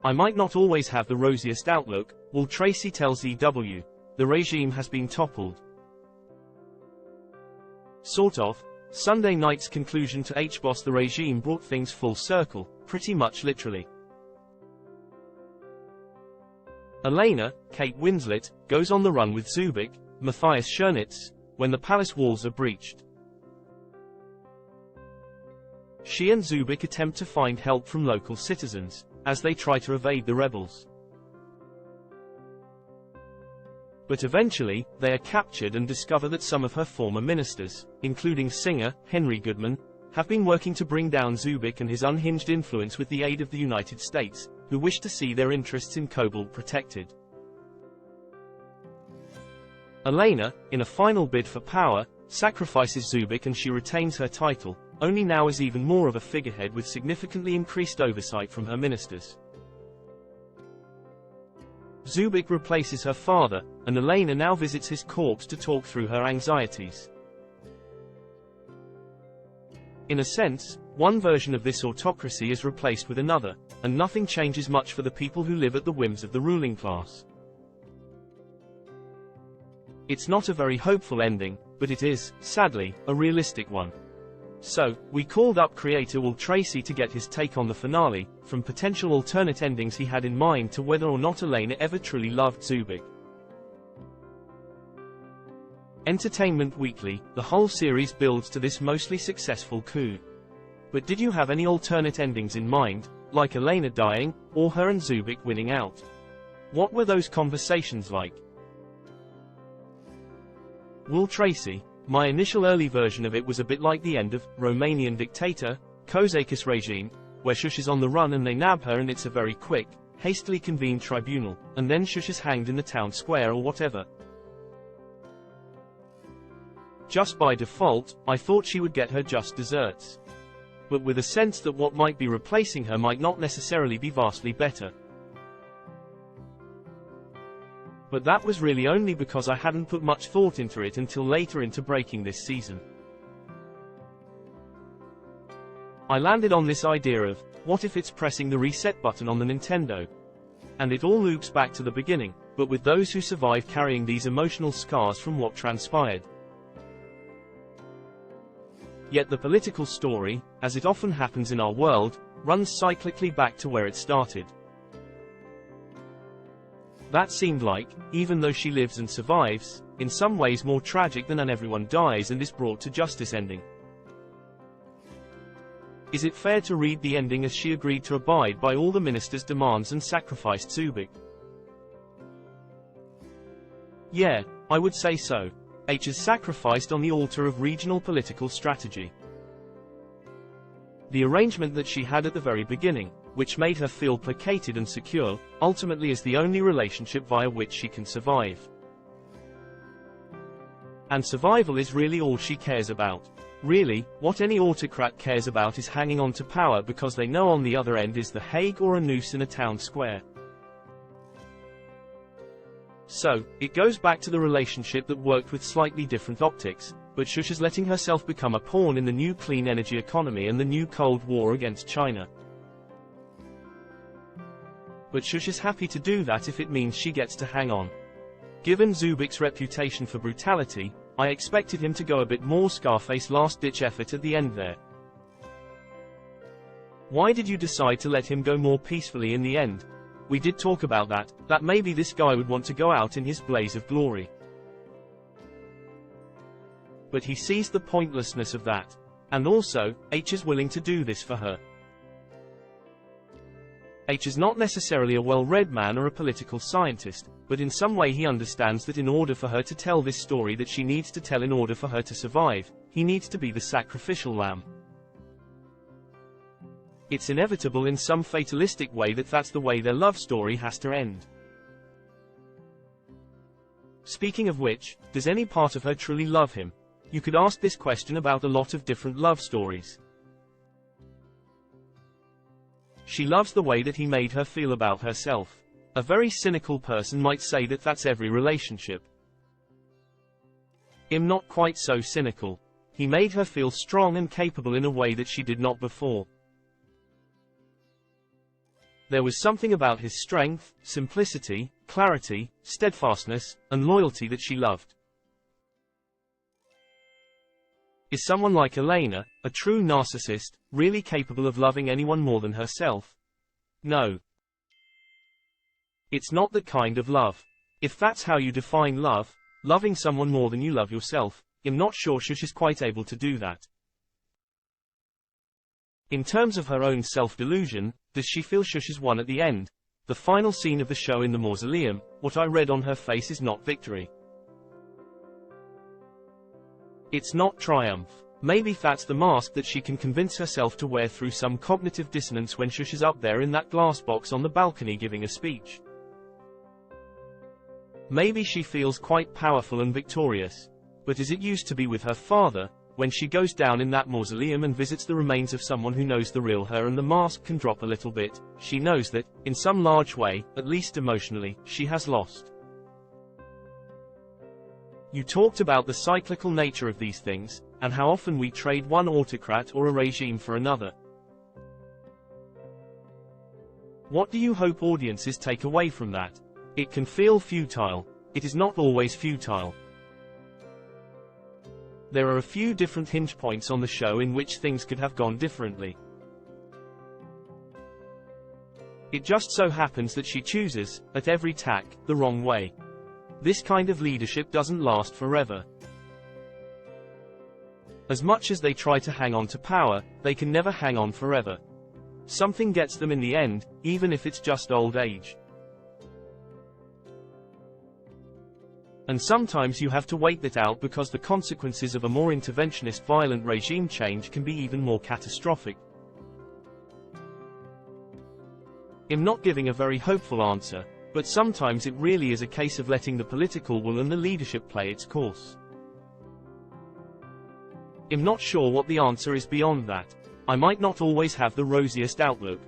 I might not always have the rosiest outlook, Will Tracy tells EW. The regime has been toppled. Sort of. Sunday night's conclusion to HBOS The Regime brought things full circle, pretty much literally. Elena, Kate Winslet, goes on the run with Zubik, Matthias Schernitz, when the palace walls are breached. She and Zubik attempt to find help from local citizens, as they try to evade the rebels. But eventually, they are captured and discover that some of her former ministers, including singer Henry Goodman, have been working to bring down Zubik and his unhinged influence with the aid of the United States, who wish to see their interests in Cobalt protected. Elena, in a final bid for power, sacrifices Zubik and she retains her title, only now as even more of a figurehead with significantly increased oversight from her ministers. Zubik replaces her father, and Elena now visits his corpse to talk through her anxieties. In a sense, one version of this autocracy is replaced with another, and nothing changes much for the people who live at the whims of the ruling class. It's not a very hopeful ending, but it is, sadly, a realistic one. So, we called up creator Will Tracy to get his take on the finale, from potential alternate endings he had in mind to whether or not Elena ever truly loved Zubik. Entertainment Weekly, the whole series builds to this mostly successful coup. But did you have any alternate endings in mind, like Elena dying, or her and Zubik winning out? What were those conversations like? Will Tracy. My initial early version of it was a bit like the end of Romanian Dictator, Kozakis Regime, where Shush is on the run and they nab her and it's a very quick, hastily convened tribunal, and then Shush is hanged in the town square or whatever. Just by default, I thought she would get her just desserts. But with a sense that what might be replacing her might not necessarily be vastly better. But that was really only because I hadn't put much thought into it until later into breaking this season. I landed on this idea of, what if it's pressing the reset button on the Nintendo? And it all loops back to the beginning, but with those who survive carrying these emotional scars from what transpired. Yet the political story, as it often happens in our world, runs cyclically back to where it started. That seemed like, even though she lives and survives, in some ways more tragic than an everyone dies and is brought to justice ending. Is it fair to read the ending as she agreed to abide by all the ministers' demands and sacrificed Zubik? Yeah, I would say so. H is sacrificed on the altar of regional political strategy. The arrangement that she had at the very beginning, which made her feel placated and secure, ultimately is the only relationship via which she can survive. And survival is really all she cares about. Really, what any autocrat cares about is hanging on to power because they know on the other end is The Hague or a noose in a town square. So, it goes back to the relationship that worked with slightly different optics, but Shush is letting herself become a pawn in the new clean energy economy and the new Cold War against China. But Shush is happy to do that if it means she gets to hang on. Given Zubik's reputation for brutality, I expected him to go a bit more Scarface last-ditch effort at the end there. Why did you decide to let him go more peacefully in the end? We did talk about that maybe this guy would want to go out in his blaze of glory. But he sees the pointlessness of that. And also, H is willing to do this for her. H is not necessarily a well-read man or a political scientist, but in some way he understands that in order for her to tell this story that she needs to tell in order for her to survive, he needs to be the sacrificial lamb. It's inevitable in some fatalistic way that that's the way their love story has to end. Speaking of which, does any part of her truly love him? You could ask this question about a lot of different love stories. She loves the way that he made her feel about herself. A very cynical person might say that that's every relationship. I'm not quite so cynical. He made her feel strong and capable in a way that she did not before. There was something about his strength, simplicity, clarity, steadfastness, and loyalty that she loved. Is someone like Elena, a true narcissist, really capable of loving anyone more than herself? No. It's not that kind of love. If that's how you define love, loving someone more than you love yourself, I'm not sure Shush is quite able to do that. In terms of her own self-delusion, does she feel Shush has won at the end? The final scene of the show in the mausoleum, what I read on her face is not victory. It's not triumph. Maybe that's the mask that she can convince herself to wear through some cognitive dissonance when Shush is up there in that glass box on the balcony giving a speech. Maybe she feels quite powerful and victorious. But as it used to be with her father, when she goes down in that mausoleum and visits the remains of someone who knows the real her and the mask can drop a little bit, she knows that, in some large way, at least emotionally, she has lost. You talked about the cyclical nature of these things, and how often we trade one autocrat or a regime for another. What do you hope audiences take away from that? It can feel futile. It is not always futile. There are a few different hinge points on the show in which things could have gone differently. It just so happens that she chooses, at every tack, the wrong way. This kind of leadership doesn't last forever. As much as they try to hang on to power, they can never hang on forever. Something gets them in the end, even if it's just old age. And sometimes you have to wait that out because the consequences of a more interventionist violent regime change can be even more catastrophic. I'm not giving a very hopeful answer, but sometimes it really is a case of letting the political will and the leadership play its course. I'm not sure what the answer is beyond that. I might not always have the rosiest outlook.